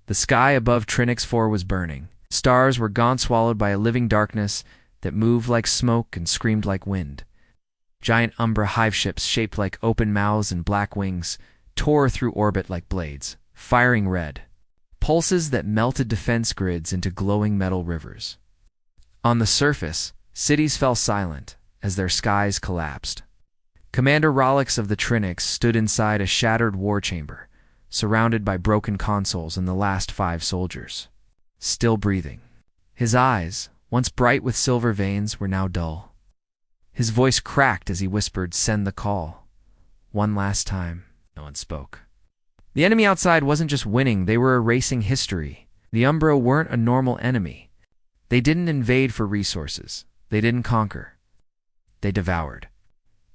The sky above Trinix 4 was burning. Stars were gone, swallowed by a living darkness that moved like smoke and screamed like wind. Giant Umbra hive ships shaped like open mouths and black wings tore through orbit like blades, firing red pulses that melted defense grids into glowing metal rivers. On the surface, cities fell silent as their skies collapsed. Commander Rollix of the Trinix stood inside a shattered war chamber, surrounded by broken consoles and the last 5 soldiers. Still breathing. His eyes, once bright with silver veins, were now dull. His voice cracked as he whispered, "Send the call." One last time. No one spoke. The enemy outside wasn't just winning, they were erasing history. The Umbra weren't a normal enemy. They didn't invade for resources. They didn't conquer. They devoured.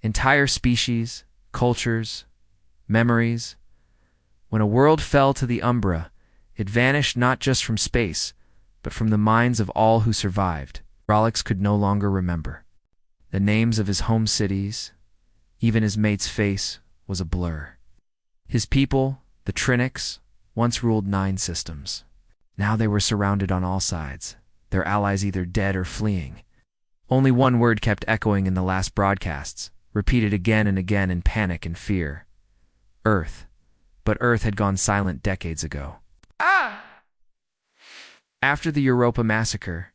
Entire species, cultures, memories. When a world fell to the Umbra, it vanished not just from space, but from the minds of all who survived. Rollix could no longer remember. The names of his home cities, even his mate's face, was a blur. His people, the Trinix, once ruled 9 systems. Now they were surrounded on all sides, their allies either dead or fleeing. Only one word kept echoing in the last broadcasts, repeated again and again in panic and fear. Earth. But Earth had gone silent decades ago. After the Europa massacre,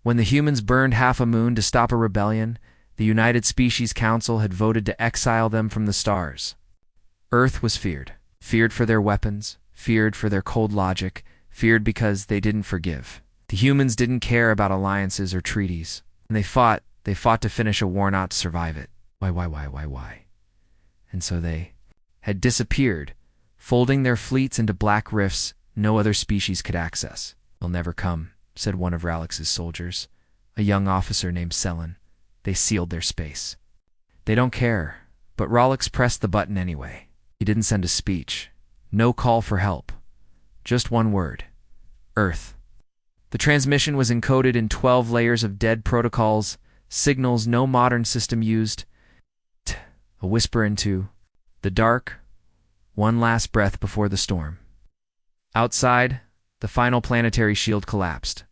when the humans burned half a moon to stop a rebellion, the United Species Council had voted to exile them from the stars. Earth was feared. Feared for their weapons, feared for their cold logic, feared because they didn't forgive. The humans didn't care about alliances or treaties, and they fought to finish a war, not to survive it. Why? And so they had disappeared, folding their fleets into black rifts no other species could access. "They'll never come," said one of Rollix's soldiers, a young officer named Selen. "They sealed their space." "They don't care," but Rollix pressed the button anyway. He didn't send a speech, no call for help, just one word: Earth. The transmission was encoded in 12 layers of dead protocols, signals no modern system used. A whisper into the dark, one last breath before the storm. Outside, the final planetary shield collapsed.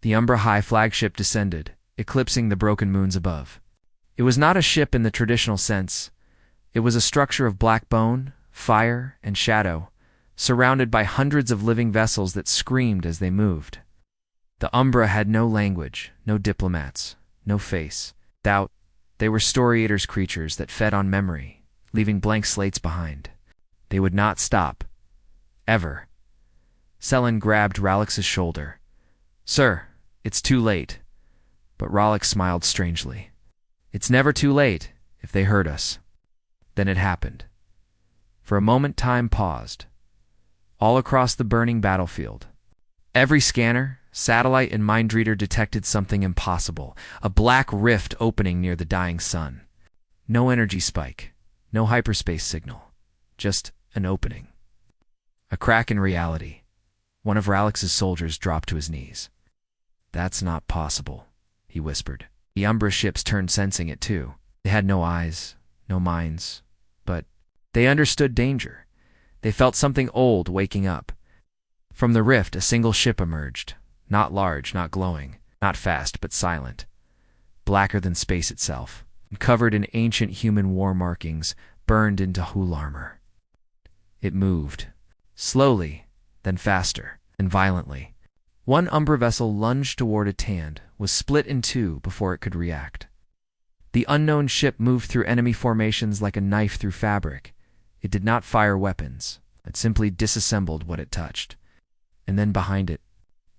The Umbra High flagship descended, eclipsing the broken moons above. It was not a ship in the traditional sense. It was a structure of black bone, fire, and shadow, surrounded by hundreds of living vessels that screamed as they moved. The Umbra had no language, no diplomats, no face. Doubt. They were story eaters, creatures that fed on memory, leaving blank slates behind. They would not stop. Ever. Selen grabbed Rollix's shoulder. "Sir, it's too late." But Rollix smiled strangely. "It's never too late, if they hurt us." Then it happened. For a moment, time paused. All across the burning battlefield, every scanner, satellite, and mind reader detected something impossible: a black rift opening near the dying sun. No energy spike, no hyperspace signal, just an opening. A crack in reality. One of Rollix's soldiers dropped to his knees. "That's not possible," he whispered. The Umbra ships turned, sensing it too. They had no eyes, no minds, but they understood danger. They felt something old waking up. From the rift, a single ship emerged. Not large, not glowing, not fast, but silent. Blacker than space itself, and covered in ancient human war markings burned into hull armor. It moved. Slowly, then faster, and violently. One Umbra vessel lunged toward its hand, was split in two before it could react. The unknown ship moved through enemy formations like a knife through fabric. It did not fire weapons. It simply disassembled what it touched. And then behind it,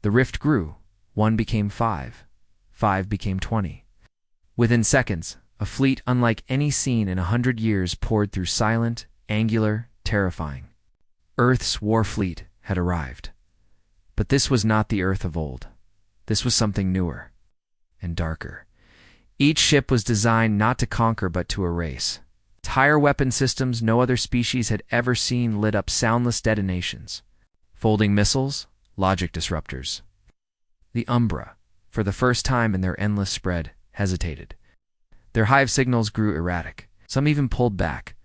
the rift grew. 1 became 5. 5 became 20. Within seconds, a fleet unlike any seen in 100 years poured through, silent, angular, terrifying. Earth's war fleet had arrived. But this was not the Earth of old. This was something newer and darker. Each ship was designed not to conquer but to erase. Entire weapon systems no other species had ever seen lit up soundless detonations. Folding missiles, logic disruptors. The Umbra, for the first time in their endless spread, hesitated. Their hive signals grew erratic. Some even pulled back.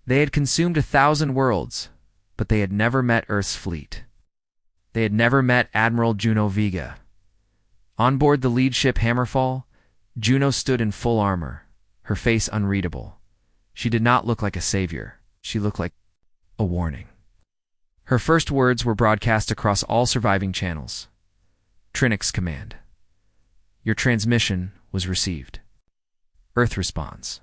They had consumed 1,000 worlds, but they had never met Earth's fleet. They had never met Admiral Juno Vega. On board the lead ship Hammerfall, Juno stood in full armor, her face unreadable. She did not look like a savior. She looked like a warning. Her first words were broadcast across all surviving channels. Trinix command. Your transmission was received. Earth responds.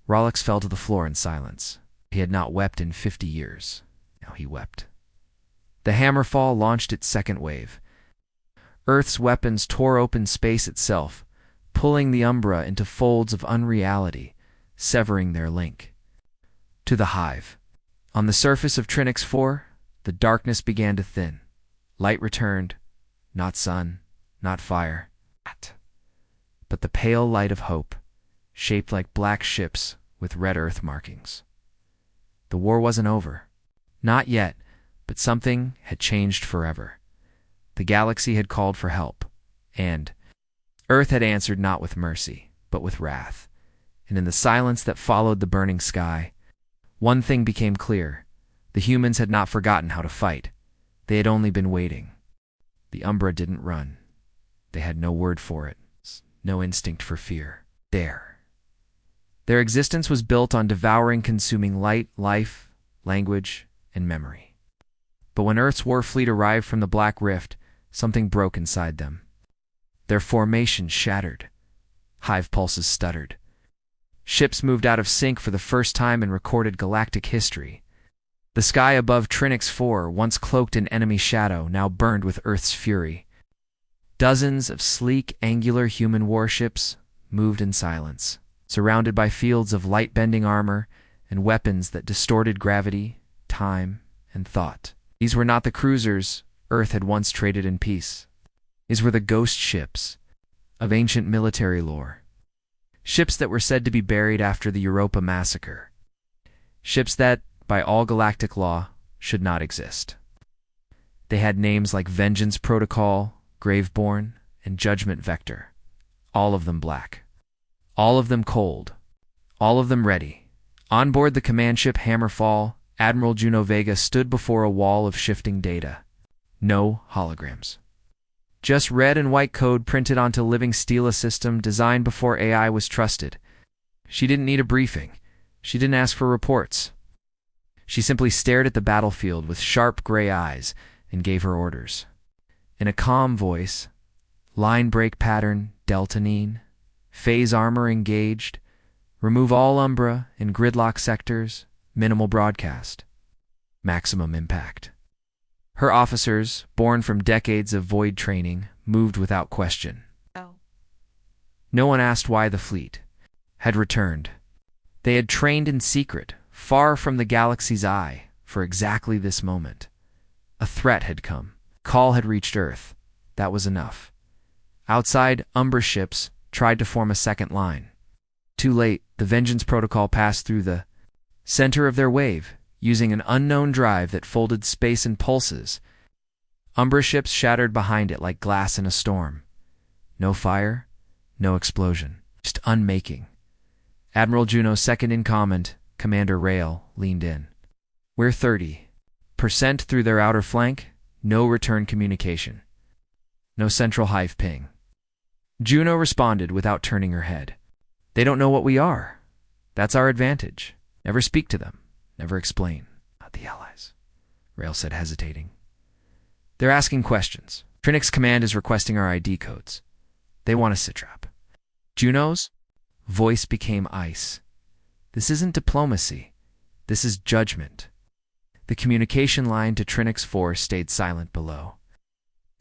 Rollix fell to the floor in silence. He had not wept in 50 years. Now he wept. The Hammerfall launched its second wave. Earth's weapons tore open space itself, pulling the Umbra into folds of unreality, severing their link. To the hive. On the surface of Trinix 4, the darkness began to thin. Light returned, not sun, not fire, but the pale light of hope, shaped like black ships with red earth markings. The war wasn't over. Not yet, but something had changed forever. The galaxy had called for help, and Earth had answered not with mercy, but with wrath. And in the silence that followed the burning sky, one thing became clear. The humans had not forgotten how to fight. They had only been waiting. The Umbra didn't run. They had no word for it, no instinct for fear. Their existence was built on devouring, consuming light, life, language, and memory. But when Earth's war fleet arrived from the Black Rift, something broke inside them. Their formation shattered. Hive pulses stuttered. Ships moved out of sync for the first time in recorded galactic history. The sky above Trinix 4, once cloaked in enemy shadow, now burned with Earth's fury. Dozens of sleek, angular human warships moved in silence, surrounded by fields of light-bending armor and weapons that distorted gravity, time, and thought. These were not the cruisers Earth had once traded in peace. These were the ghost ships of ancient military lore. Ships that were said to be buried after the Europa massacre. Ships that, by all galactic law, should not exist. They had names like Vengeance Protocol, Graveborn, and Judgment Vector. All of them black. All of them cold. All of them ready. On board the command ship Hammerfall, Admiral Juno Vega stood before a wall of shifting data. No holograms. Just red and white code printed onto living steel, a system designed before AI was trusted. She didn't need a briefing. She didn't ask for reports. She simply stared at the battlefield with sharp gray eyes and gave her orders. In a calm voice, line break pattern, deltanine, phase armor engaged, remove all Umbra in gridlock sectors, minimal broadcast, maximum impact. Her officers, born from decades of void training, moved without question. No one asked why the fleet had returned. They had trained in secret, far from the galaxy's eye, for exactly this moment. A threat had come. Call had reached Earth. That was enough. Outside, Umbra ships tried to form a second line. Too late, the Vengeance Protocol passed through the center of their wave, using an unknown drive that folded space in pulses. Umbra ships shattered behind it like glass in a storm. No fire, no explosion, just unmaking. Admiral Juno, second in command, Commander Rail, leaned in. We're 30% through their outer flank, no return communication. No central hive ping. Juno responded without turning her head. They don't know what we are. That's our advantage. Never speak to them. Never explain. Not the allies, Rail said, hesitating. They're asking questions. Trinix Command is requesting our ID codes. They want a sitrap. Juno's voice became ice. This isn't diplomacy. This is judgment. The communication line to Trinix 4 stayed silent below.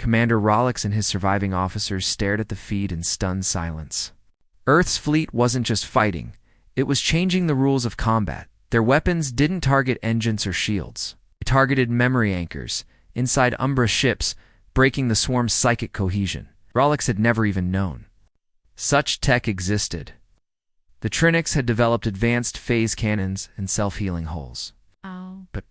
Commander Rollix and his surviving officers stared at the feed in stunned silence. Earth's fleet wasn't just fighting. It was changing the rules of combat. Their weapons didn't target engines or shields. They targeted memory anchors inside Umbra ships, breaking the swarm's psychic cohesion. Rollix had never even known such tech existed. The Trinix had developed advanced phase cannons and self-healing holes. But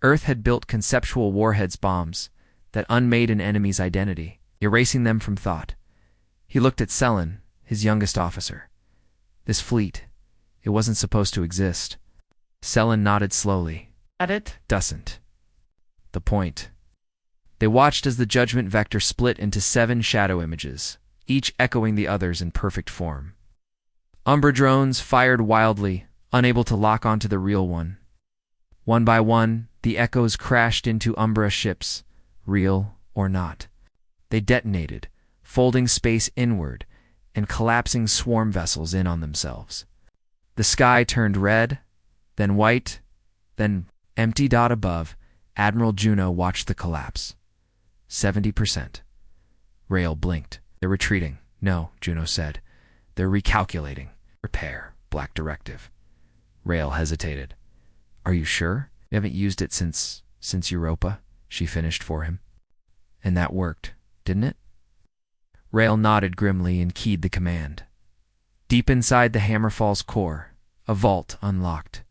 Earth had built conceptual warheads, bombs that unmade an enemy's identity, erasing them from thought. He looked at Selen, his youngest officer. This fleet, it wasn't supposed to exist. Selen nodded slowly. At it? Doesn't. The point. They watched as the judgment vector split into 7 shadow images, each echoing the others in perfect form. Umbra drones fired wildly, unable to lock onto the real one. One by one, the echoes crashed into Umbra ships, real or not. They detonated, folding space inward and collapsing swarm vessels in on themselves. The sky turned red, then white, then empty. Above, Admiral Juno watched the collapse. 70%. Rael blinked. They're retreating. No, Juno said. They're recalculating. Repair. Black directive. Rael hesitated. Are you sure? You haven't used it since Europa, she finished for him. And that worked, didn't it? Rael nodded grimly and keyed the command. Deep inside the Hammerfall's core, a vault unlocked.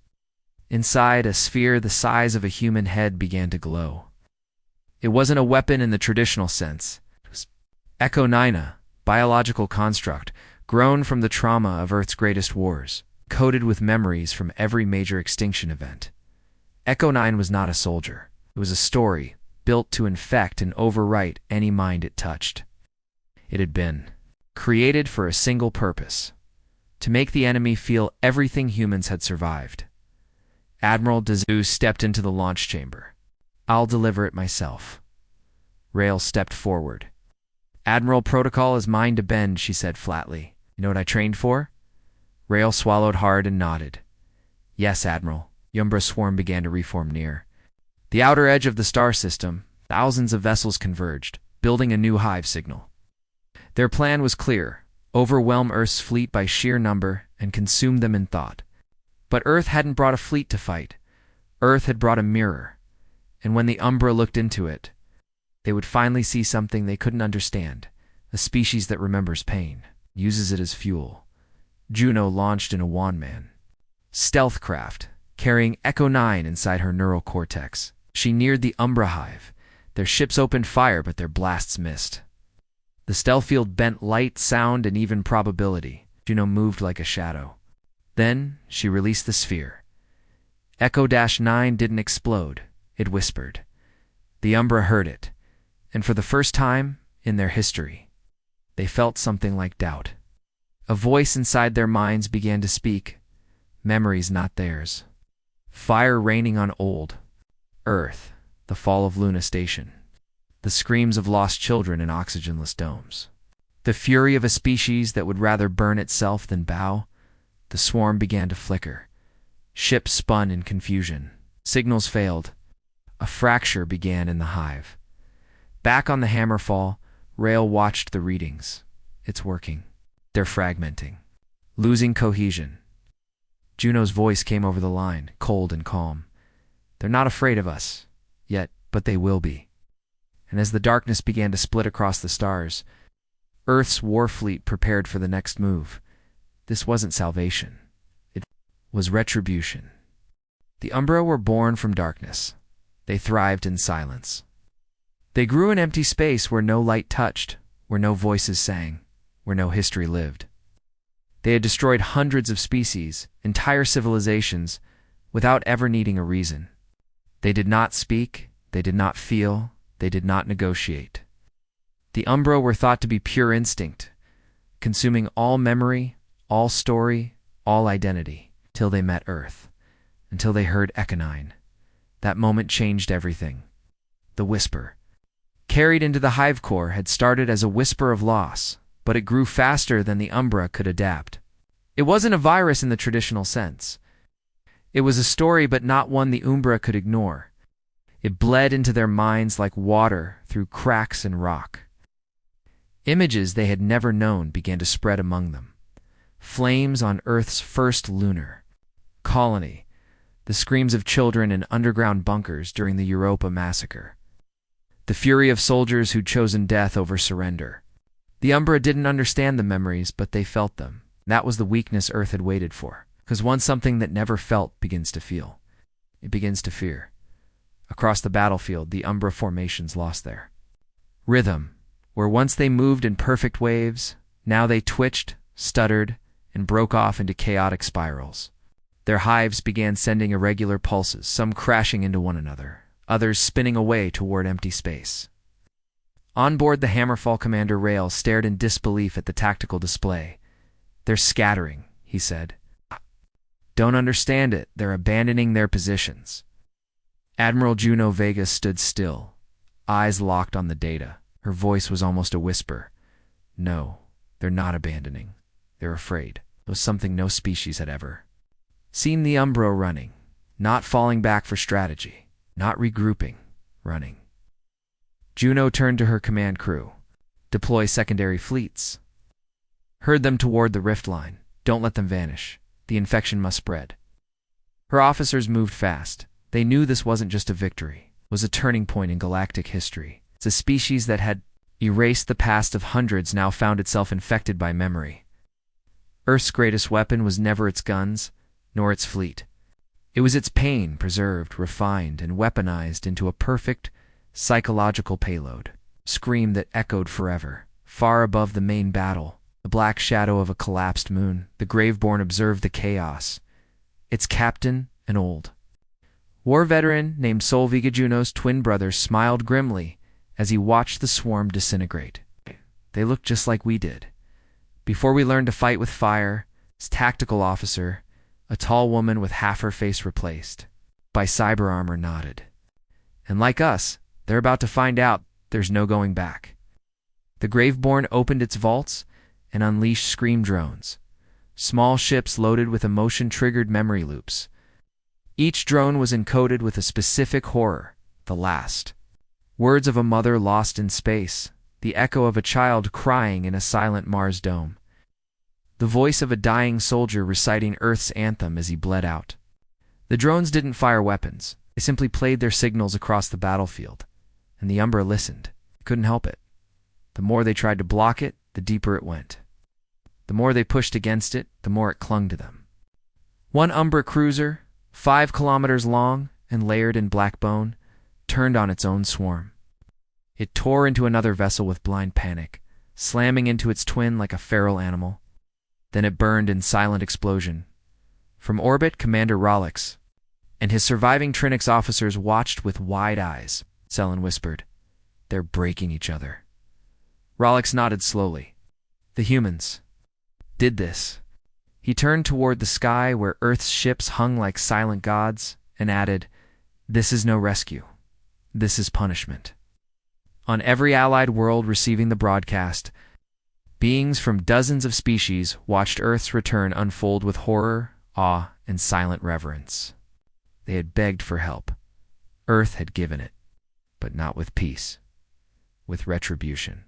Inside, a sphere the size of a human head began to glow. It wasn't a weapon in the traditional sense. It was Echo 9, a biological construct grown from the trauma of Earth's greatest wars, coated with memories from every major extinction event. Echo 9 was not a soldier. It was a story built to infect and overwrite any mind it touched. It had been created for a single purpose: to make the enemy feel everything humans had survived. Admiral Dazoo stepped into the launch chamber. I'll deliver it myself. Rael stepped forward. Admiral protocol is mine to bend, she said flatly. You know what I trained for? Rael swallowed hard and nodded. Yes, Admiral. The Umbra swarm began to reform near the outer edge of the star system. Thousands of vessels converged, building a new hive signal. Their plan was clear: overwhelm Earth's fleet by sheer number and consume them in thought. But Earth hadn't brought a fleet to fight. Earth had brought a mirror, and when the Umbra looked into it, they would finally see something they couldn't understand: a species that remembers pain, uses it as fuel. Juno launched in a wandman stealth craft, carrying Echo 9 inside her neural cortex. She neared the Umbra hive. Their ships opened fire, but their blasts missed. The stealth field bent light, sound, and even probability. Juno moved like a shadow. Then she released the sphere. Echo-9 didn't explode. It whispered. The Umbra heard it, and for the first time in their history, they felt something like doubt. A voice inside their minds began to speak. Memories not theirs. Fire raining on old Earth, the fall of Luna Station, the screams of lost children in oxygenless domes, the fury of a species that would rather burn itself than bow. The swarm began to flicker. Ships spun in confusion. Signals failed. A fracture began in the hive. Back on the Hammerfall, Rael watched the readings. It's working. They're fragmenting, losing cohesion. Juno's voice came over the line, cold and calm. They're not afraid of us yet, but they will be. And as the darkness began to split across the stars, Earth's war fleet prepared for the next move. This wasn't salvation. It was retribution. The Umbra were born from darkness. They thrived in silence. They grew in empty space where no light touched, where no voices sang, where no history lived. They had destroyed hundreds of species, entire civilizations, without ever needing a reason. They did not speak, they did not feel, they did not negotiate. The Umbra were thought to be pure instinct, consuming all memory, all story, all identity, till they met Earth, until they heard Echo 9. That moment changed everything. The whisper, carried into the hive core, had started as a whisper of loss, but it grew faster than the Umbra could adapt. It wasn't a virus in the traditional sense. It was a story, but not one the Umbra could ignore. It bled into their minds like water through cracks in rock. Images they had never known began to spread among them. Flames on Earth's first lunar colony, the screams of children in underground bunkers during the Europa massacre, the fury of soldiers who'd chosen death over surrender. The Umbra didn't understand the memories, but they felt them. That was the weakness Earth had waited for. Because once something that never felt begins to feel, it begins to fear. Across the battlefield, the Umbra formations lost their rhythm. Where once they moved in perfect waves, now they twitched, stuttered, and broke off into chaotic spirals. Their hives began sending irregular pulses, some crashing into one another, others spinning away toward empty space. On board the Hammerfall, Commander Rail stared in disbelief at the tactical display. "They're scattering," he said. "Don't understand it. They're abandoning their positions." Admiral Juno Vega stood still, eyes locked on the data. Her voice was almost a whisper. "No, they're not abandoning. They're afraid." It was something no species had ever seen. The Umbro running, not falling back for strategy, not regrouping, running. Juno turned to her command crew. "Deploy secondary fleets. Herd them toward the rift line. Don't let them vanish. The infection must spread." Her officers moved fast. They knew this wasn't just a victory. It was a turning point in galactic history. It's a species that had erased the past of hundreds now found itself infected by memory. Earth's greatest weapon was never its guns, nor its fleet. It was its pain, preserved, refined, and weaponized into a perfect, psychological payload. Scream that echoed forever, far above the main battle, the black shadow of a collapsed moon. The Graveborn observed the chaos. Its captain, an old war veteran named Solviga Juno's twin brother, smiled grimly as he watched the swarm disintegrate. "They looked just like we did. Before we learned to fight with fire," his tactical officer, a tall woman with half her face replaced by cyber armor, nodded. "And like us, they're about to find out there's no going back." The Graveborn opened its vaults and unleashed scream drones, small ships loaded with emotion-triggered memory loops. Each drone was encoded with a specific horror, the last. Words of a mother lost in space, the echo of a child crying in a silent Mars dome, the voice of a dying soldier reciting Earth's anthem as he bled out. The drones didn't fire weapons. They simply played their signals across the battlefield, and the Umbra listened. Couldn't help it. The more they tried to block it, the deeper it went. The more they pushed against it, the more it clung to them. One Umbra cruiser, 5 kilometers long and layered in black bone, turned on its own swarm. It tore into another vessel with blind panic, slamming into its twin like a feral animal. Then it burned in silent explosion. From orbit, Commander Rollix and his surviving Trinix officers watched with wide eyes. Selen whispered, "They're breaking each other." Rollix nodded slowly. "The humans did this." He turned toward the sky where Earth's ships hung like silent gods and added, "This is no rescue. This is punishment." On every allied world receiving the broadcast, beings from dozens of species watched Earth's return unfold with horror, awe, and silent reverence. They had begged for help. Earth had given it, but not with peace, with retribution.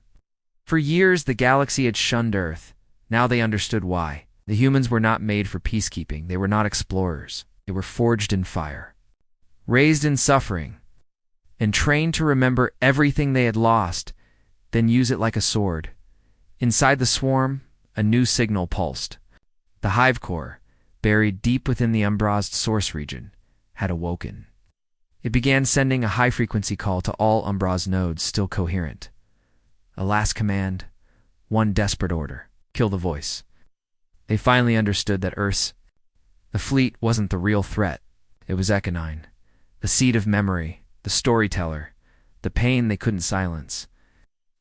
For years, the galaxy had shunned Earth. Now they understood why. The humans were not made for peacekeeping. They were not explorers. They were forged in fire, raised in suffering, and trained to remember everything they had lost, then use it like a sword. Inside the swarm, a new signal pulsed. The hive core, buried deep within the Umbrazed source region, had awoken. It began sending a high-frequency call to all Umbraz nodes still coherent. A last command, one desperate order: kill the voice. They finally understood that the fleet wasn't the real threat. It was Econine, the seed of memory, the storyteller, the pain they couldn't silence.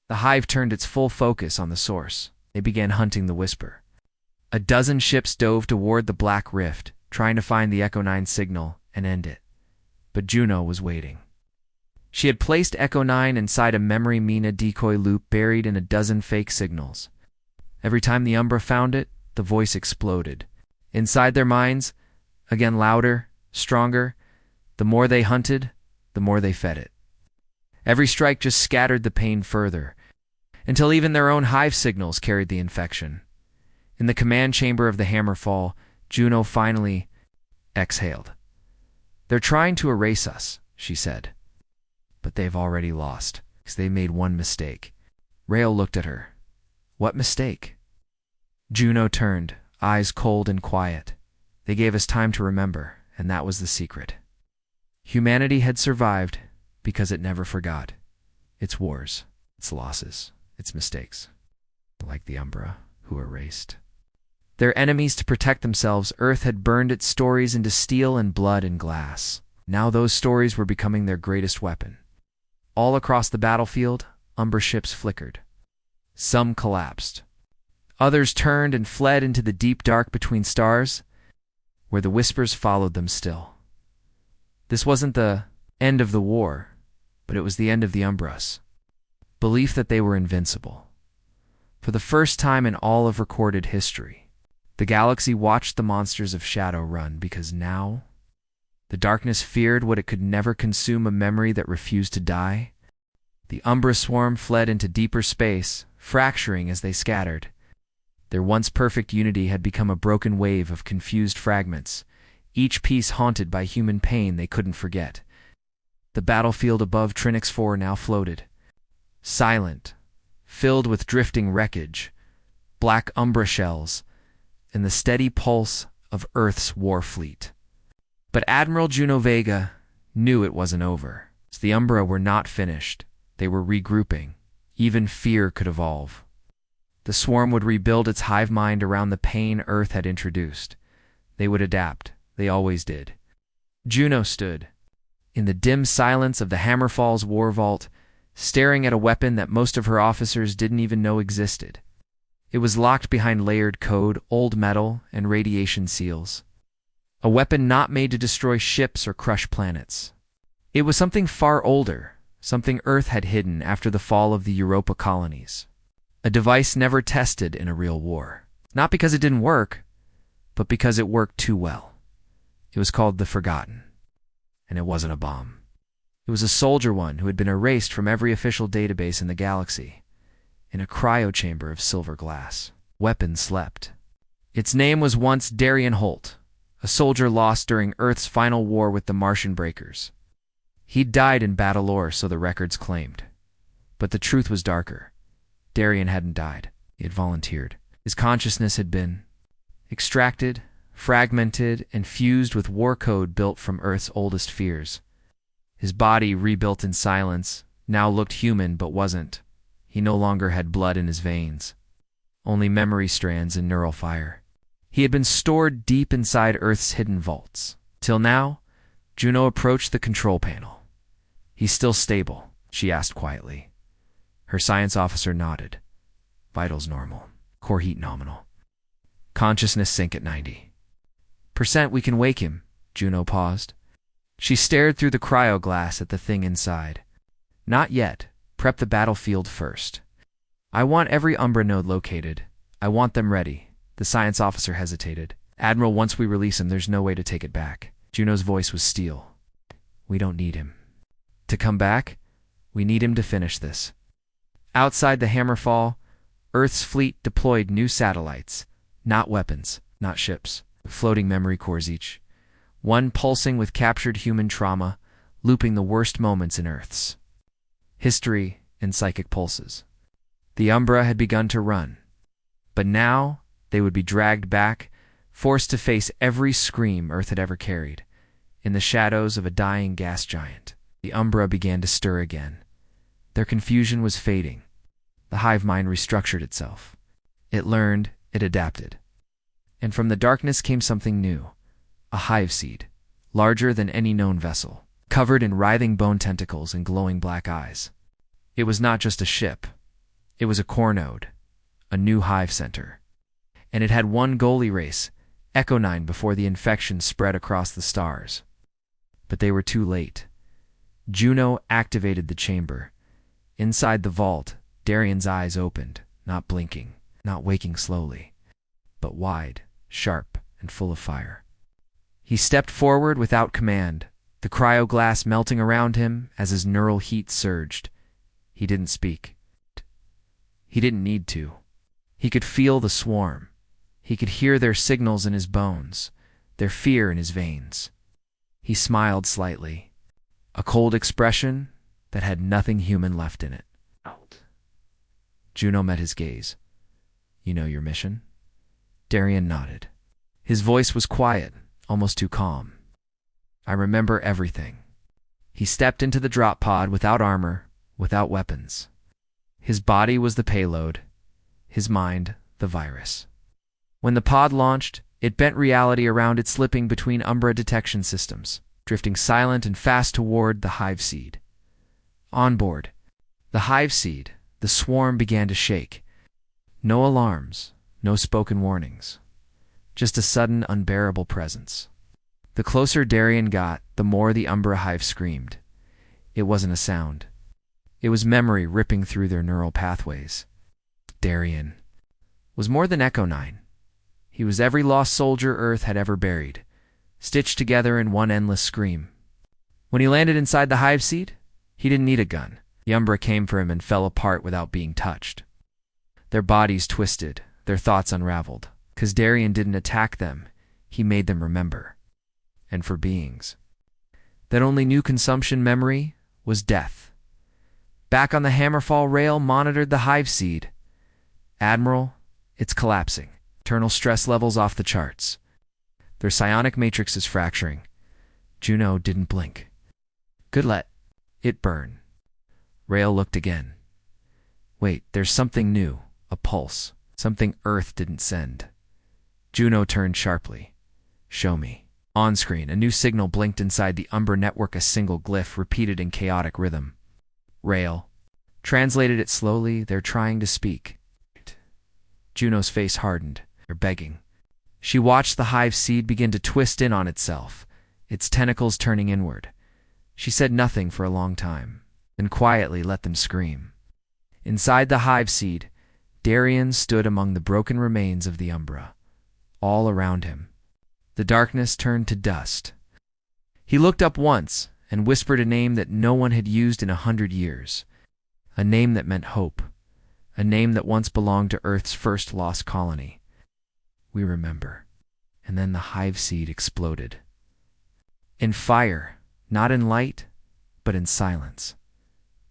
The hive turned its full focus on the source. They began hunting the whisper. A dozen ships dove toward the Black Rift, trying to find the Echo-9 signal and end it. But Juno was waiting. She had placed Echo-9 inside a memory mina decoy loop buried in a dozen fake signals. Every time the Umbra found it, the voice exploded. Inside their minds, again louder, stronger. The more they hunted, the more they fed it. Every strike just scattered the pain further, until even their own hive signals carried the infection. In the command chamber of the Hammerfall, Juno finally exhaled. "They're trying to erase us," she said. "But they've already lost, because they made one mistake." Rael looked at her. "What mistake?" Juno turned, eyes cold and quiet. "They gave us time to remember, and that was the secret. Humanity had survived because it never forgot its wars, its losses, its mistakes. Like the Umbra, who erased their enemies to protect themselves, Earth had burned its stories into steel and blood and glass. Now those stories were becoming their greatest weapon. All across the battlefield, Umbra ships flickered. Some collapsed. Others turned and fled into the deep dark between stars, where the whispers followed them still. This wasn't the end of the war, but it was the end of the Umbras. Belief that they were invincible. For the first time in all of recorded history, the galaxy watched the monsters of shadow run, because now the darkness feared what it could never consume, a memory that refused to die. The Umbra swarm fled into deeper space, fracturing as they scattered. Their once perfect unity had become a broken wave of confused fragments, each piece haunted by human pain they couldn't forget. The battlefield above Trinix 4 now floated, silent, filled with drifting wreckage, black Umbra shells, and the steady pulse of Earth's war fleet. But Admiral Juno Vega knew it wasn't over. The Umbra were not finished. They were regrouping. Even fear could evolve. The swarm would rebuild its hive mind around the pain Earth had introduced. They would adapt. They always did. Juno stood in the dim silence of the Hammerfall's war vault, staring at a weapon that most of her officers didn't even know existed. It was locked behind layered code, old metal, and radiation seals. A weapon not made to destroy ships or crush planets. It was something far older, something Earth had hidden after the fall of the Europa colonies. A device never tested in a real war. Not because it didn't work, but because it worked too well. It was called the Forgotten. And it wasn't a bomb. It was a soldier one who had been erased from every official database in the galaxy, in a cryochamber of silver glass. Weapon slept. Its name was once Darian Holt, a soldier lost during Earth's final war with the Martian Breakers. He'd died in battle lore, so the records claimed. But the truth was darker. Darian hadn't died. He had volunteered. His consciousness had been extracted, fragmented, and fused with war code built from Earth's oldest fears. His body, rebuilt in silence, now looked human but wasn't. He no longer had blood in his veins, only memory strands and neural fire. He had been stored deep inside Earth's hidden vaults. Till now, Juno approached the control panel. "He's still stable?" she asked quietly. Her science officer nodded. "Vitals normal. Core heat nominal. Consciousness sync at 90%. We can wake him." Juno paused. She stared through the cryoglass at the thing inside. "Not yet. Prep the battlefield first. I want every Umbra node located. I want them ready." The science officer hesitated. "Admiral, once we release him, there's no way to take it back." Juno's voice was steel. "We don't need him to come back. We need him to finish this." Outside the Hammerfall, Earth's fleet deployed new satellites. Not weapons, not ships. Floating memory cores each. One pulsing with captured human trauma, looping the worst moments in Earth's history in psychic pulses. The Umbra had begun to run. But now they would be dragged back, forced to face every scream Earth had ever carried. In the shadows of a dying gas giant, the Umbra began to stir again. Their confusion was fading. The hive mind restructured itself. It learned, it adapted. And from the darkness came something new. A hive seed, larger than any known vessel, covered in writhing bone tentacles and glowing black eyes. It was not just a ship. It was a core node, a new hive center. And it had one goal: erase Echo 9 before the infection spread across the stars. But they were too late. Juno activated the chamber. Inside the vault, Darian's eyes opened, not blinking, not waking slowly, but wide, sharp, and full of fire. He stepped forward without command, the cryoglass melting around him as his neural heat surged. He didn't speak. He didn't need to. He could feel the swarm. He could hear their signals in his bones, their fear in his veins. He smiled slightly, a cold expression that had nothing human left in it. Juno met his gaze. "You know your mission?" Darian nodded. His voice was quiet, almost too calm. "I remember everything." He stepped into the drop pod without armor, without weapons. His body was the payload, his mind the virus. When the pod launched, it bent reality around it, slipping between Umbra detection systems, drifting silent and fast toward the hive seed. On board, The hive seed, the swarm began to shake. No alarms, no spoken warnings. Just a sudden, unbearable presence. The closer Darien got, the more the Umbra hive screamed. It wasn't a sound. It was memory ripping through their neural pathways. Darien was more than Echo 9. He was every lost soldier Earth had ever buried, stitched together in one endless scream. When he landed inside the hive seed, he didn't need a gun. The Umbra came for him and fell apart without being touched. Their bodies twisted, their thoughts unraveled. 'Cause Darien didn't attack them, he made them remember. And for beings that only knew consumption memory was death. Back on the Hammerfall, Rail monitored the hive seed. Admiral, it's collapsing. Internal stress levels off the charts. Their psionic matrix is fracturing. Juno didn't blink. Good, let it burn. Rail looked again. Wait, there's something new, a pulse, something Earth didn't send. Juno turned sharply. Show me. On screen, a new signal blinked inside the Umbra network, a single glyph repeated in chaotic rhythm. Rail translated it slowly. They're trying to speak. Juno's face hardened. They're begging. She watched the hive seed begin to twist in on itself, its tentacles turning inward. She said nothing for a long time, then quietly let them scream. Inside the hive seed, Darien stood among the broken remains of the Umbra. All around him, the darkness turned to dust. He looked up once and whispered a name that no one had used in 100 years. A name that meant hope. A name that once belonged to Earth's first lost colony. We remember. And then the hive seed exploded. In fire, not in light, but in silence.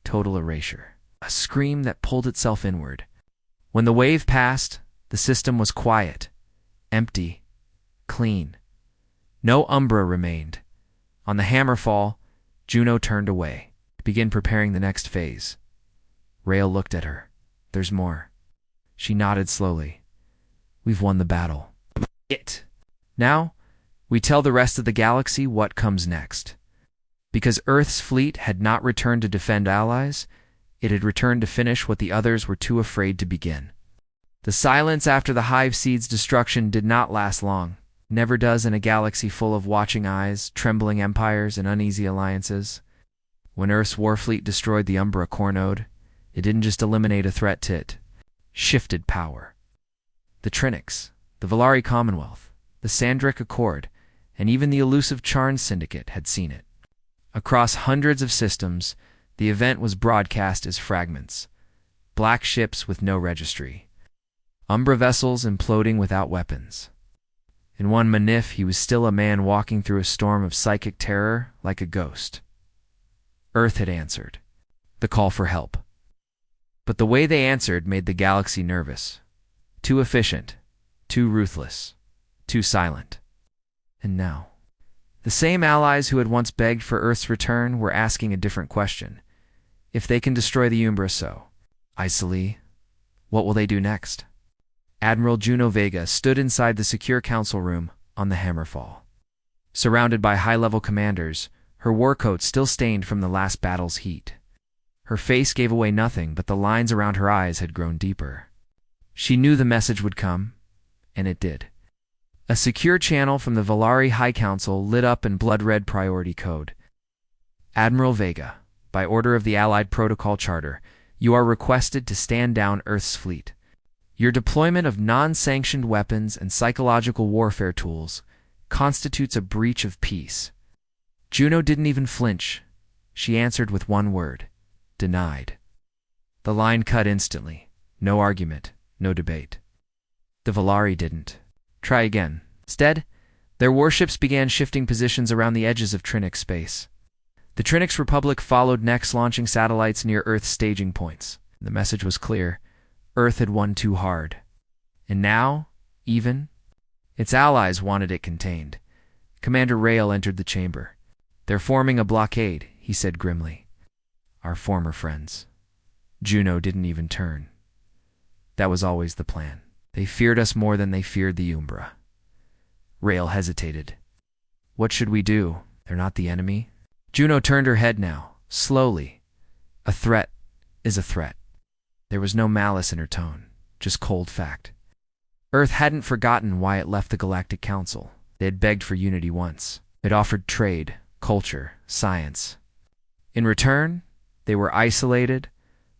Total erasure. A scream that pulled itself inward. When the wave passed, the system was quiet. Empty, clean. No Umbra remained. On the Hammerfall, Juno turned away to begin preparing the next phase. Rail looked at her. There's more. She nodded slowly. We've won the battle. Now, we tell the rest of the galaxy what comes next. Because Earth's fleet had not returned to defend allies, it had returned to finish what the others were too afraid to begin. The silence after the hive seed's destruction did not last long. Never does in a galaxy full of watching eyes, trembling empires, and uneasy alliances. When Earth's warfleet destroyed the Umbra core node, it didn't just eliminate a threat, it shifted power. The Trinics, the Valari Commonwealth, the Sandric Accord, and even the elusive Charn Syndicate had seen it. Across hundreds of systems, the event was broadcast as fragments. Black ships with no registry. Umbra vessels imploding without weapons. In one manif, he was still a man walking through a storm of psychic terror like a ghost. Earth had answered. The call for help. But the way they answered made the galaxy nervous. Too efficient. Too ruthless. Too silent. And now, the same allies who had once begged for Earth's return were asking a different question. If they can destroy the Umbra, so, Isoli, what will they do next? Admiral Juno Vega stood inside the secure council room on the Hammerfall. Surrounded by high-level commanders, her war coat still stained from the last battle's heat. Her face gave away nothing, but the lines around her eyes had grown deeper. She knew the message would come, and it did. A secure channel from the Valari High Council lit up in blood-red priority code. Admiral Vega, by order of the Allied Protocol Charter, you are requested to stand down Earth's fleet. Your deployment of non-sanctioned weapons and psychological warfare tools constitutes a breach of peace. Juno didn't even flinch. She answered with one word. Denied. The line cut instantly. No argument, no debate. The Valari didn't. Try again. Instead, their warships began shifting positions around the edges of Trinic space. The Trinics Republic followed next, launching satellites near Earth's staging points. The message was clear. Earth had won too hard. And now, even, its allies wanted it contained. Commander Rail entered the chamber. They're forming a blockade, he said grimly. Our former friends. Juno didn't even turn. That was always the plan. They feared us more than they feared the Umbra. Rail hesitated. What should we do? They're not the enemy. Juno turned her head now, slowly. A threat, is a threat. There was no malice in her tone, just cold fact. Earth hadn't forgotten why it left the Galactic Council. They had begged for unity once. It offered trade, culture, science. In return, they were isolated,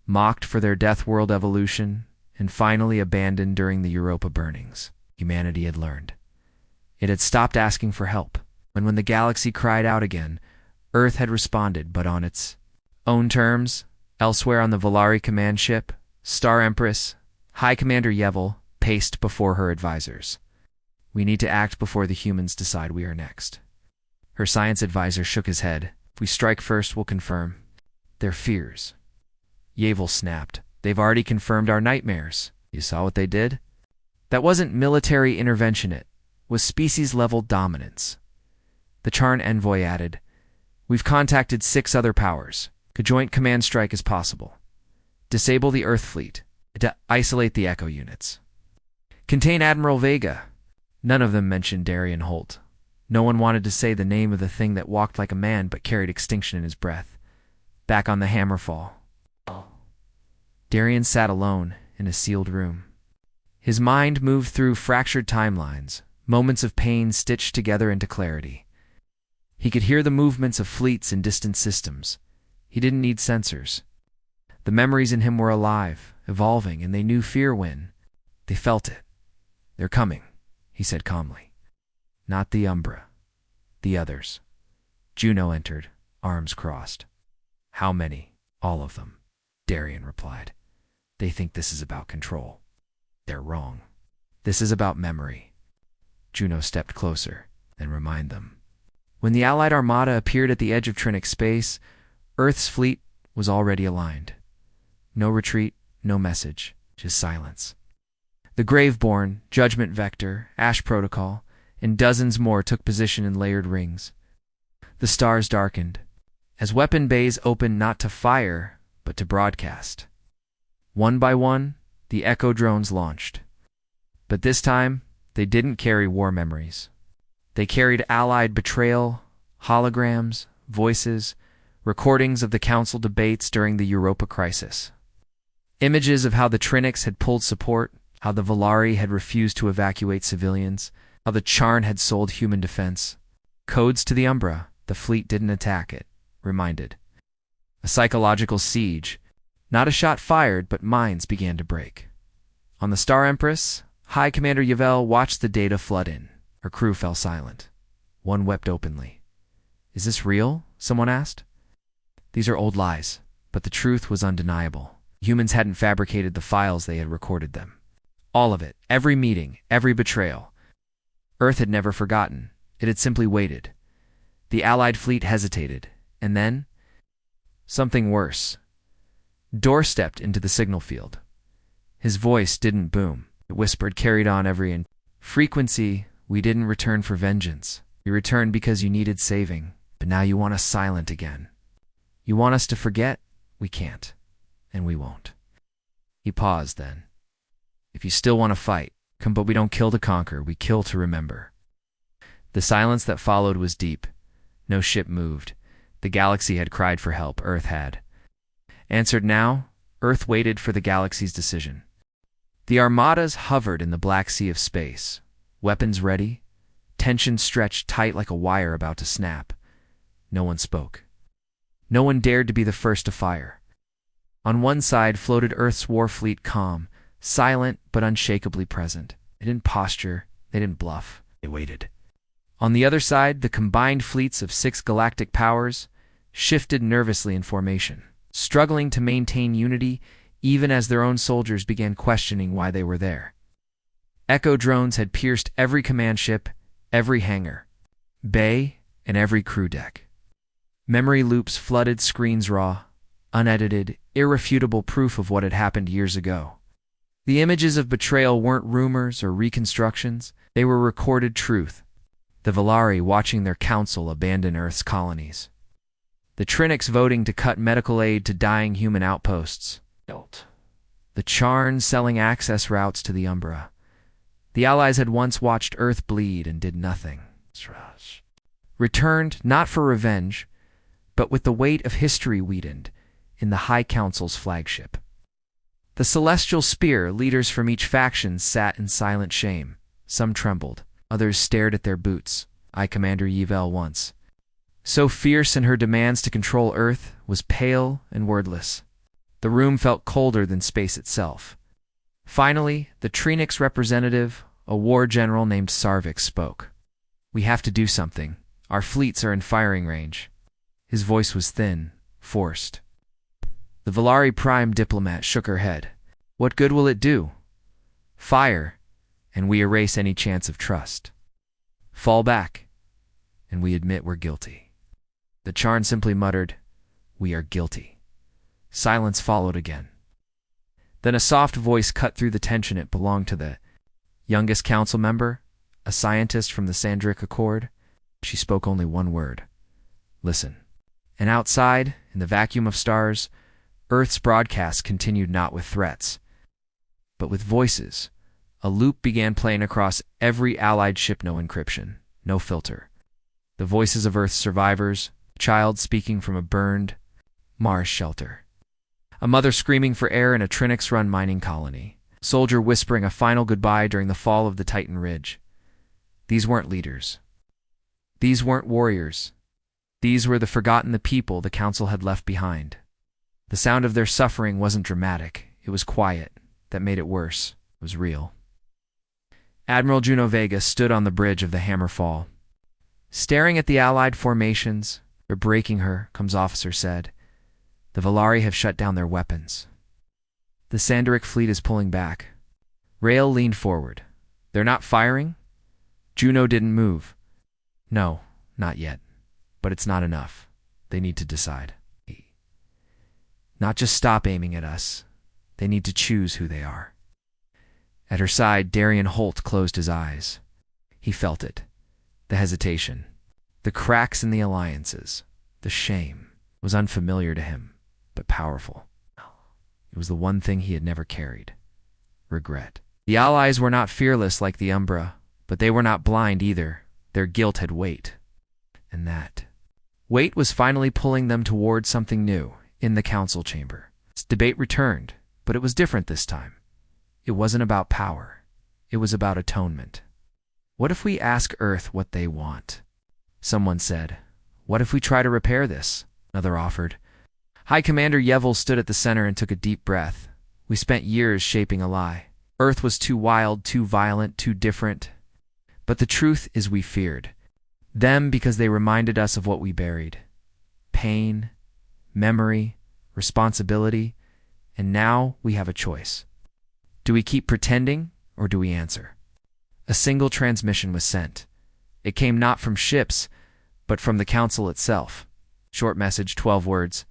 mocked for their death world evolution, and finally abandoned during the Europa burnings. Humanity had learned. It had stopped asking for help, and when the galaxy cried out again, Earth had responded, but on its own terms. Elsewhere on the Valari command ship, Star Empress, High Commander Yevil paced before her advisors. We need to act before the humans decide we are next. Her science advisor shook his head. If we strike first, we'll confirm their fears. Yevil snapped. They've already confirmed our nightmares. You saw what they did? That wasn't military intervention, it was species-level dominance. The Charn envoy added, We've contacted 6 other powers. A joint command strike is possible. Disable the Earth fleet. Isolate the Echo units. Contain Admiral Vega. None of them mentioned Darian Holt. No one wanted to say the name of the thing that walked like a man but carried extinction in his breath. Back on the Hammerfall. Darian sat alone in a sealed room. His mind moved through fractured timelines, moments of pain stitched together into clarity. He could hear the movements of fleets in distant systems. He didn't need sensors. The memories in him were alive, evolving, and they knew fear when. They felt it. They're coming, he said calmly. Not the Umbra. The others. Juno entered, arms crossed. How many? All of them, Darian replied. They think this is about control. They're wrong. This is about memory. Juno stepped closer, and remind them. When the Allied Armada appeared at the edge of Trinic space, Earth's fleet was already aligned. No retreat, no message, just silence. The Graveborn, Judgment Vector, Ash Protocol, and dozens more took position in layered rings. The stars darkened, as weapon bays opened not to fire, but to broadcast. One by one, the Echo drones launched. But this time, they didn't carry war memories. They carried Allied betrayal, holograms, voices, recordings of the Council debates during the Europa crisis. Images of how the Trinics had pulled support, how the Valari had refused to evacuate civilians, how the Charn had sold human defense. Codes to the Umbra, the fleet didn't attack it, reminded. A psychological siege. Not a shot fired, but minds began to break. On the Star Empress, High Commander Yevil watched the data flood in. Her crew fell silent. One wept openly. Is this real? Someone asked. These are old lies, but the truth was undeniable. Humans hadn't fabricated the files, they had recorded them. All of it, every meeting, every betrayal. Earth had never forgotten. It had simply waited. The Allied fleet hesitated, and then something worse. Dor stepped into the signal field. His voice didn't boom. It whispered, carried on every frequency. We didn't return for vengeance. We returned because you needed saving, but now you want us silent again. You want us to forget? We can't, and we won't. He paused then. If you still want to fight, come, but we don't kill to conquer, we kill to remember. The silence that followed was deep. No ship moved. The galaxy had cried for help, Earth had. Answered now, Earth waited for the galaxy's decision. The armadas hovered in the black sea of space, weapons ready, tension stretched tight like a wire about to snap. No one spoke. No one dared to be the first to fire. On one side floated Earth's war fleet calm, silent but unshakably present. They didn't posture, they didn't bluff, they waited. On the other side, the combined fleets of 6 galactic powers shifted nervously in formation, struggling to maintain unity even as their own soldiers began questioning why they were there. Echo drones had pierced every command ship, every hangar, bay, and every crew deck. Memory loops flooded screens raw, unedited, irrefutable proof of what had happened years ago. The images of betrayal weren't rumors or reconstructions, they were recorded truth. The Valari watching their council abandon Earth's colonies. The Trinics voting to cut medical aid to dying human outposts. The Charn selling access routes to the Umbra. The Allies had once watched Earth bleed and did nothing. Returned not for revenge, but with the weight of history weakened, in the High Council's flagship. The Celestial Spear leaders from each faction sat in silent shame. Some trembled, others stared at their boots. I, Commander Yvel once, so fierce in her demands to control Earth, was pale and wordless. The room felt colder than space itself. Finally, the Trinix representative, a war general named Sarvik, spoke. "We have to do something. Our fleets are in firing range." His voice was thin, forced. The Valari Prime diplomat shook her head. "What good will it do? Fire, and we erase any chance of trust. Fall back, and we admit we're guilty." The Charn simply muttered, "We are guilty." Silence followed again. Then a soft voice cut through the tension. It belonged to the youngest council member, a scientist from the Sandric Accord. She spoke only one word: "Listen." And outside, in the vacuum of stars, Earth's broadcast continued, not with threats, but with voices. A loop began playing across every allied ship. No encryption, no filter. The voices of Earth's survivors, a child speaking from a burned Mars shelter, a mother screaming for air in a Trinix-run mining colony, a soldier whispering a final goodbye during the fall of the Titan Ridge. These weren't leaders. These weren't warriors. These were the forgotten, the people the Council had left behind. The sound of their suffering wasn't dramatic. It was quiet. That made it worse. It was real. Admiral Juno Vega stood on the bridge of the Hammerfall, staring at the Allied formations. "They're breaking her," Comm's officer said. "The Valari have shut down their weapons. The Sandaric fleet is pulling back." Rael leaned forward. "They're not firing?" Juno didn't move. "No, not yet. But it's not enough. They need to decide. Not just stop aiming at us. They need to choose who they are." At her side, Darian Holt closed his eyes. He felt it. The hesitation. The cracks in the alliances. The shame. It was unfamiliar to him, but powerful. It was the one thing he had never carried. Regret. The allies were not fearless like the Umbra, but they were not blind either. Their guilt had weight. And that weight was finally pulling them toward something new in the council chamber. Debate returned, but it was different this time. It wasn't about power. It was about atonement. "What if we ask Earth what they want?" Someone said. "What if we try to repair this?" Another offered. High Commander Yvel stood at the center and took a deep breath. "We spent years shaping a lie. Earth was too wild, too violent, too different. But the truth is we feared them because they reminded us of what we buried. Pain, memory, responsibility, and now we have a choice. Do we keep pretending, or do we answer?" A single transmission was sent. It came not from ships, but from the council itself. Short message, 12 words.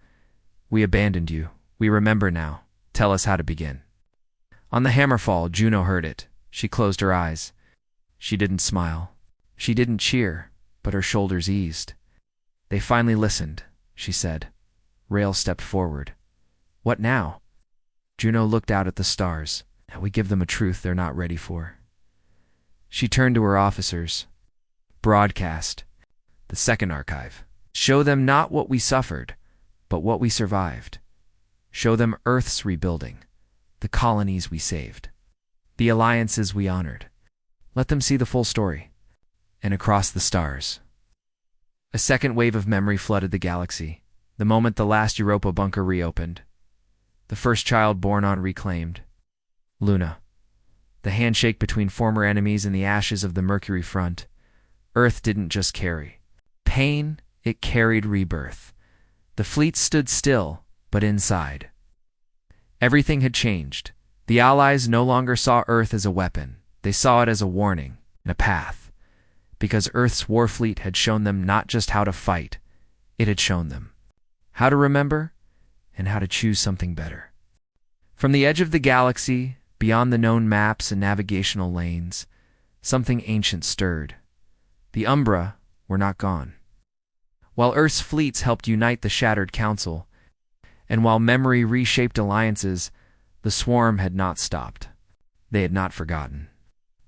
"We abandoned you. We remember now. Tell us how to begin." On the Hammerfall, Juno heard it. She closed her eyes. She didn't smile. She didn't cheer, but her shoulders eased. "They finally listened," she said. Rael stepped forward. "What now?" Juno looked out at the stars. "We give them a truth they're not ready for." She turned to her officers. "Broadcast. The second archive. Show them not what we suffered, but what we survived. Show them Earth's rebuilding, the colonies we saved, the alliances we honored. Let them see the full story." And across the stars, a second wave of memory flooded the galaxy. The moment the last Europa bunker reopened, the first child born on Reclaimed, Luna, the handshake between former enemies in the ashes of the Mercury front. Earth didn't just carry pain, it carried rebirth. The fleet stood still, but inside, everything had changed. The Allies no longer saw Earth as a weapon. They saw it as a warning and a path. Because Earth's war fleet had shown them not just how to fight, it had shown them how to remember and how to choose something better. From the edge of the galaxy, beyond the known maps and navigational lanes, something ancient stirred. The Umbra were not gone. While Earth's fleets helped unite the shattered council, and while memory reshaped alliances, the swarm had not stopped. They had not forgotten.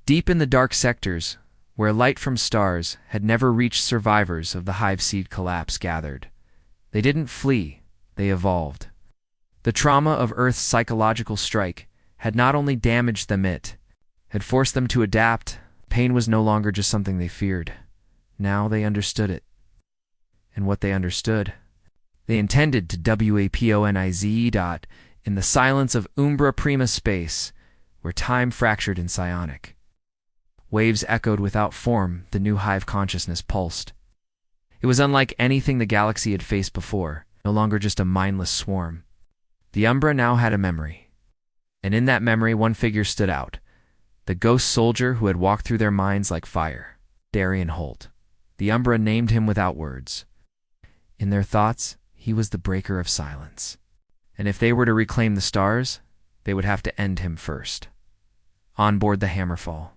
Deep in the dark sectors, where light from stars had never reached, survivors of the Hive Seed collapse gathered. They didn't flee, they evolved. The trauma of Earth's psychological strike had not only damaged them, it had forced them to adapt. Pain was no longer just something they feared. Now they understood it. And what they understood, they intended to waponize. In the silence of Umbra Prima space, where time fractured in psionic. Waves echoed without form, the new hive consciousness pulsed. It was unlike anything the galaxy had faced before, no longer just a mindless swarm. The Umbra now had a memory. And in that memory, one figure stood out. The ghost soldier who had walked through their minds like fire. Darian Holt. The Umbra named him without words. In their thoughts, he was the breaker of silence. And if they were to reclaim the stars, they would have to end him first. On board the Hammerfall,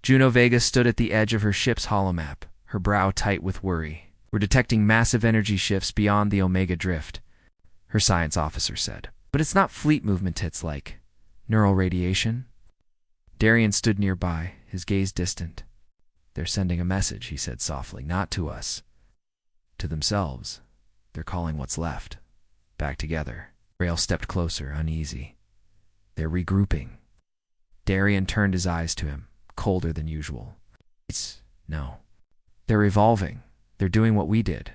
Juno Vega stood at the edge of her ship's holomap, her brow tight with worry. "We're detecting massive energy shifts beyond the Omega Drift," her science officer said. "But it's not fleet movement, it's like neural radiation." Darian stood nearby, his gaze distant. "They're sending a message," he said softly, "not to us. To themselves. They're calling what's left back together." Rail stepped closer, uneasy. "They're regrouping." Darian turned his eyes to him, colder than usual. No. They're evolving. They're doing what we did.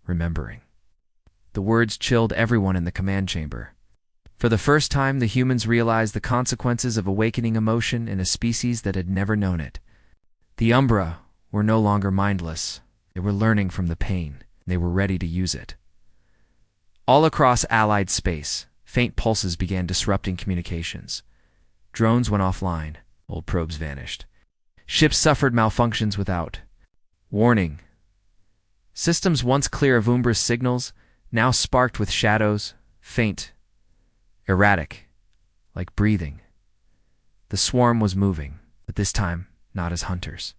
Remembering." The words chilled everyone in the command chamber. For the first time, the humans realized the consequences of awakening emotion in a species that had never known it. The Umbra were no longer mindless. They were learning from the pain. They were ready to use it. All across Allied space, faint pulses began disrupting communications. Drones went offline. Old probes vanished. Ships suffered malfunctions without warning. Systems once clear of Umbra's signals now sparked with shadows, faint, erratic, like breathing. The swarm was moving, but this time not as hunters,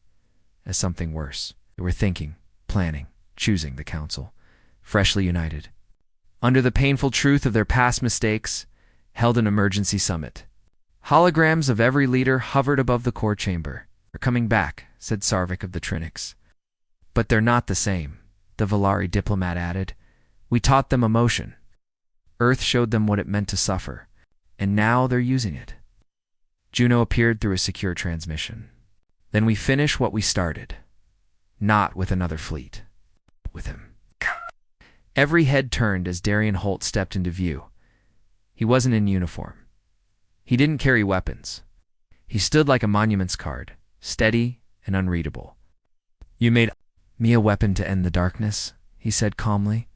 as something worse. They were thinking, planning, choosing the council, freshly united. Under the painful truth of their past mistakes, held an emergency summit. Holograms of every leader hovered above the core chamber. "They're coming back," said Sarvik of the Trinics. "But they're not the same," the Valari diplomat added. "We taught them emotion. Earth showed them what it meant to suffer, and now they're using it." Juno appeared through a secure transmission. "Then we finish what we started. Not with another fleet. With him." Every head turned as Darian Holt stepped into view. He wasn't in uniform. He didn't carry weapons. He stood like a monument's card, steady and unreadable. "You made me a weapon to end the darkness," he said calmly.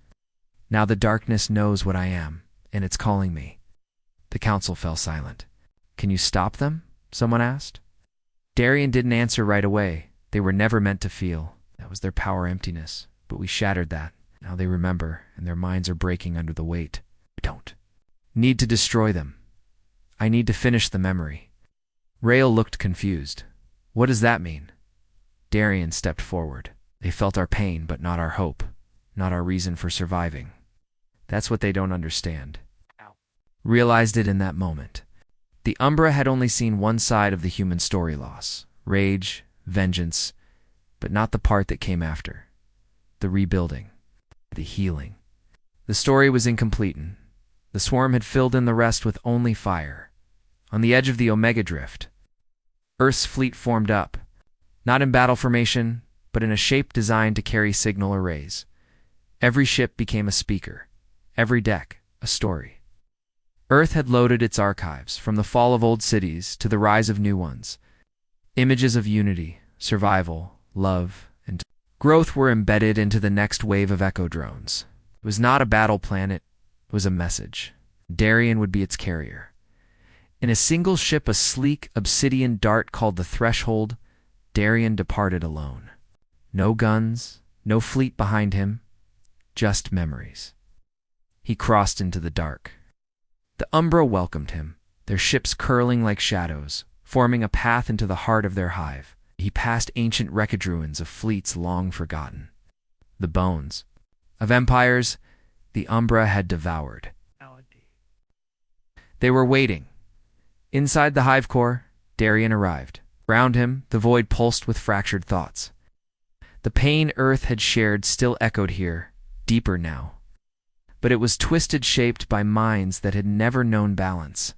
"Now the darkness knows what I am, and it's calling me." The council fell silent. "Can you stop them?" someone asked. Darian didn't answer right away. They were never meant to feel. That was their power emptiness. But we shattered that. Now they remember, and their minds are breaking under the weight. "I don't need to destroy them. I need to finish the memory." Rail looked confused. "What does that mean?" Darian stepped forward. "They felt our pain, but not our hope, not our reason for surviving. That's what they don't understand." Realized it in that moment. The Umbra had only seen one side of the human story loss. Rage, vengeance, but not the part that came after. The rebuilding. The healing. The story was incomplete. The swarm had filled in the rest with only fire. On the edge of the Omega Drift, Earth's fleet formed up, not in battle formation, but in a shape designed to carry signal arrays. Every ship became a speaker, every deck a story. Earth had loaded its archives, from the fall of old cities to the rise of new ones. Images of unity, survival, love, and growth were embedded into the next wave of echo drones. It was not a battle planet, it was a message. Darian would be its carrier. In a single ship, a sleek obsidian dart called the Threshold, Darian departed alone. No guns, no fleet behind him, just memories. He crossed into the dark. The Umbra welcomed him, their ships curling like shadows, forming a path into the heart of their hive. He passed ancient wreckage ruins of fleets long forgotten. The bones of empires the Umbra had devoured. They were waiting. Inside the hive core, Darian arrived. Round him, the void pulsed with fractured thoughts. The pain Earth had shared still echoed here, deeper now. but it was twisted, shaped by minds that had never known balance.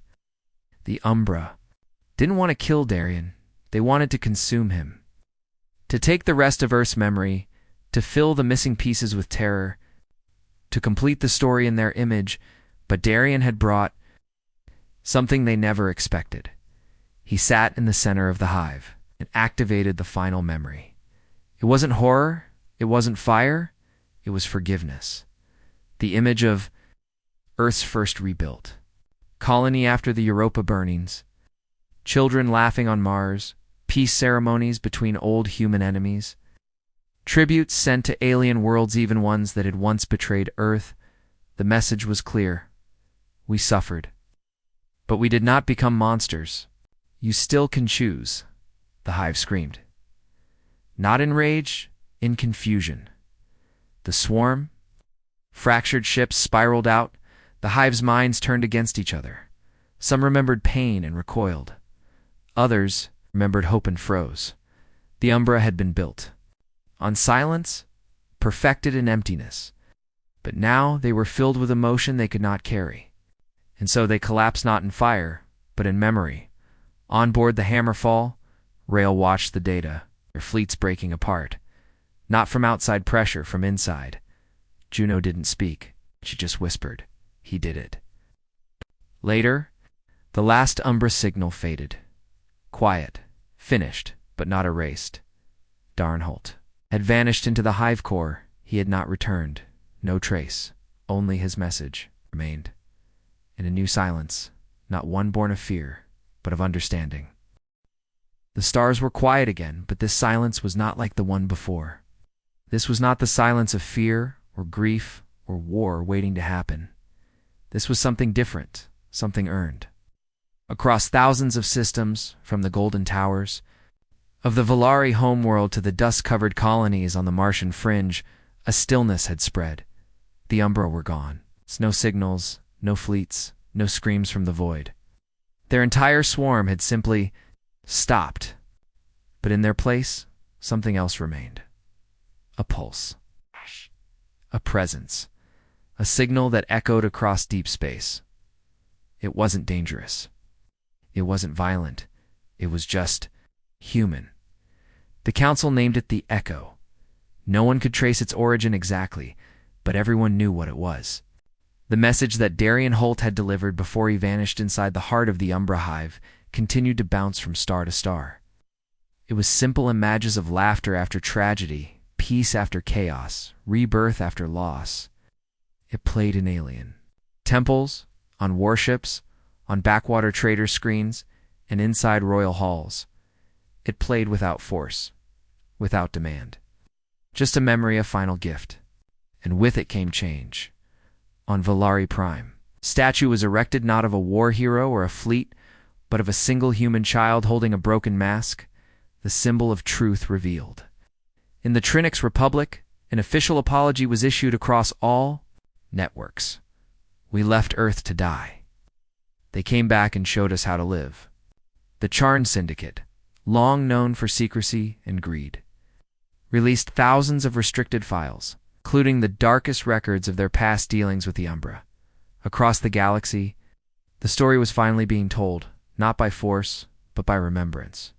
The Umbra didn't want to kill Darien. They wanted to consume him, to take the rest of Earth's memory, to fill the missing pieces with terror, to complete the story in their image. But Darien had brought something they never expected. He sat in the center of the hive and activated the final memory. It wasn't horror, it wasn't fire, it was forgiveness. The image of Earth's first rebuilt colony after the Europa burnings, children laughing on Mars, peace ceremonies between old human enemies, tributes sent to alien worlds, even ones that had once betrayed Earth. The message was clear. We suffered, but we did not become monsters. You still can choose, the hive screamed. Not in rage, in confusion. The swarm, fractured ships spiraled out. The hive's minds turned against each other. Some remembered pain and recoiled. Others remembered hope and froze. The Umbra had been built on silence, perfected in emptiness. But now they were filled with emotion they could not carry. And so they collapsed not in fire, but in memory. On board the Hammerfall, Rail watched the data, their fleets breaking apart. Not from outside pressure, from inside. Juno didn't speak. She just whispered, "He did it." Later, the last Umbra signal faded. Quiet, finished, but not erased. Darnholt had vanished into the hive core. He had not returned. No trace. Only his message remained. In a new silence, not one born of fear, but of understanding. The stars were quiet again, but this silence was not like the one before. This was not the silence of fear or grief or war waiting to happen. This was something different, something earned. Across thousands of systems, from the Golden Towers, of the Valari homeworld to the dust-covered colonies on the Martian fringe, a stillness had spread. The Umbra were gone. No signals, no fleets, no screams from the void. Their entire swarm had simply stopped. But in their place, something else remained. A pulse. A presence. A signal that echoed across deep space. It wasn't dangerous. It wasn't violent. It was just human. The council named it the Echo. No one could trace its origin exactly, but everyone knew what it was. The message that Darien Holt had delivered before he vanished inside the heart of the Umbra hive continued to bounce from star to star. It was simple images of laughter after tragedy, peace after chaos, rebirth after loss. It played in alien temples, on warships, on backwater trader screens, and inside royal halls. It played without force, without demand. Just a memory, a final gift. And with it came change. On Valari Prime, statue was erected not of a war hero or a fleet, but of a single human child holding a broken mask, the symbol of truth revealed. In the Trinix Republic, an official apology was issued across all networks. We left Earth to die. They came back and showed us how to live. The Charn Syndicate, long known for secrecy and greed, released thousands of restricted files, including the darkest records of their past dealings with the Umbra. Across the galaxy, the story was finally being told, not by force, but by remembrance.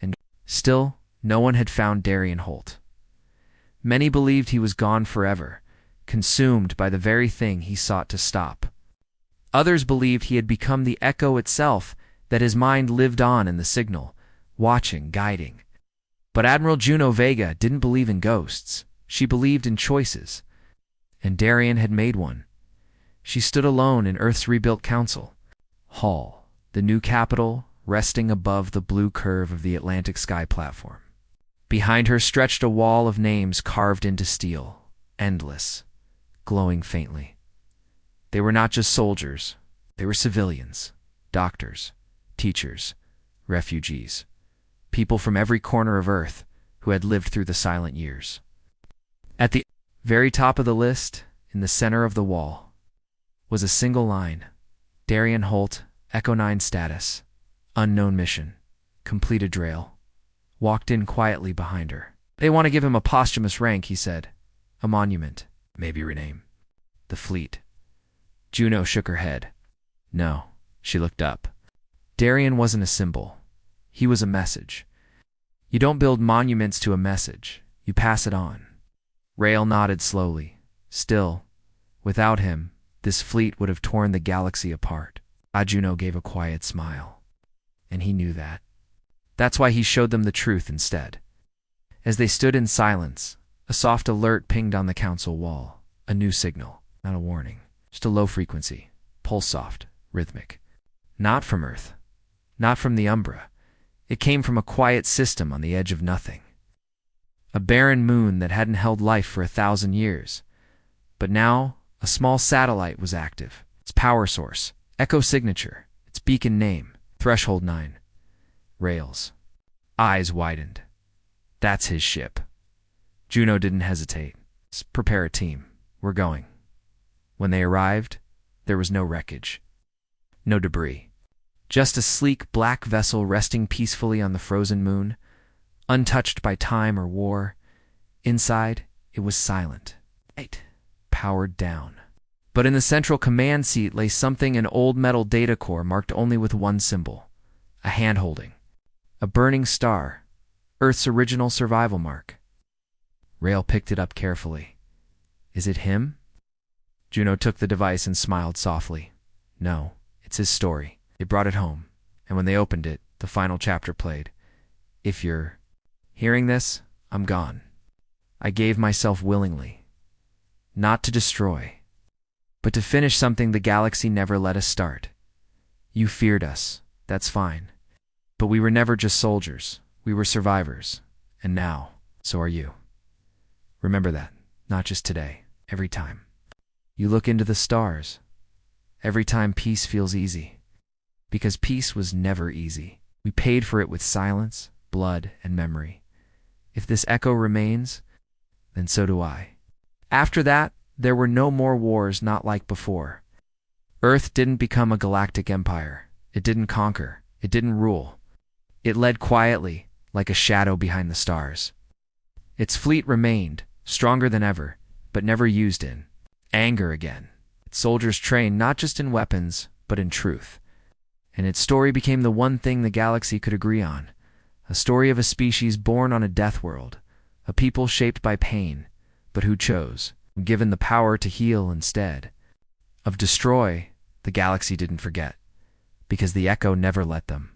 And still, no one had found Darien Holt. Many believed he was gone forever, consumed by the very thing he sought to stop. Others believed he had become the Echo itself, that his mind lived on in the signal, watching, guiding. But Admiral Juno Vega didn't believe in ghosts. She believed in choices. And Darien had made one. She stood alone in Earth's rebuilt council hall, the new capital resting above the blue curve of the Atlantic sky platform. Behind her stretched a wall of names carved into steel, endless, glowing faintly. They were not just soldiers. They were civilians, doctors, teachers, refugees, people from every corner of Earth who had lived through the silent years. At the very top of the list, in the center of the wall, was a single line: Darien Holt, Echo 9 status, unknown mission, completed Drail. Walked in quietly behind her. They want to give him a posthumous rank, he said. A monument, maybe rename. The fleet. Juno shook her head. No, she looked up. Darien wasn't a symbol. He was a message. You don't build monuments to a message. You pass it on. Rael nodded slowly. Still, without him, this fleet would have torn the galaxy apart. Juno gave a quiet smile. And he knew that. That's why he showed them the truth instead. As they stood in silence, a soft alert pinged on the council wall. A new signal, not a warning. Just a low frequency, pulse soft, rhythmic. Not from Earth. Not from the Umbra. It came from a quiet system on the edge of nothing. A barren moon that hadn't held life for 1,000 years. But now, a small satellite was active. Its power source, echo signature, its beacon name, Threshold 9. Rails. Eyes widened. That's his ship. Juno didn't hesitate. Prepare a team. We're going. When they arrived, there was no wreckage. No debris. Just a sleek black vessel resting peacefully on the frozen moon, untouched by time or war. Inside, it was silent. Powered down. But in the central command seat lay something, an old metal data core marked only with one symbol. A hand-holding. A burning star. Earth's original survival mark. Rael picked it up carefully. Is it him? Juno took the device and smiled softly. No, it's his story. They brought it home, and when they opened it, the final chapter played. If you're hearing this, I'm gone. I gave myself willingly. Not to destroy, but to finish something the galaxy never let us start. You feared us, that's fine. But we were never just soldiers, we were survivors. And now, so are you. Remember that, not just today, every time. You look into the stars. Every time peace feels easy. Because peace was never easy. We paid for it with silence, blood, and memory. If this echo remains, then so do I. After that, there were no more wars not like before. Earth didn't become a galactic empire. It didn't conquer. It didn't rule. It led quietly, like a shadow behind the stars. Its fleet remained, stronger than ever, but never used in anger again. Its soldiers trained not just in weapons, but in truth. And its story became the one thing the galaxy could agree on. A story of a species born on a death world, a people shaped by pain, but who chose, given the power to heal instead. Of destroy, the galaxy didn't forget, because the echo never let them.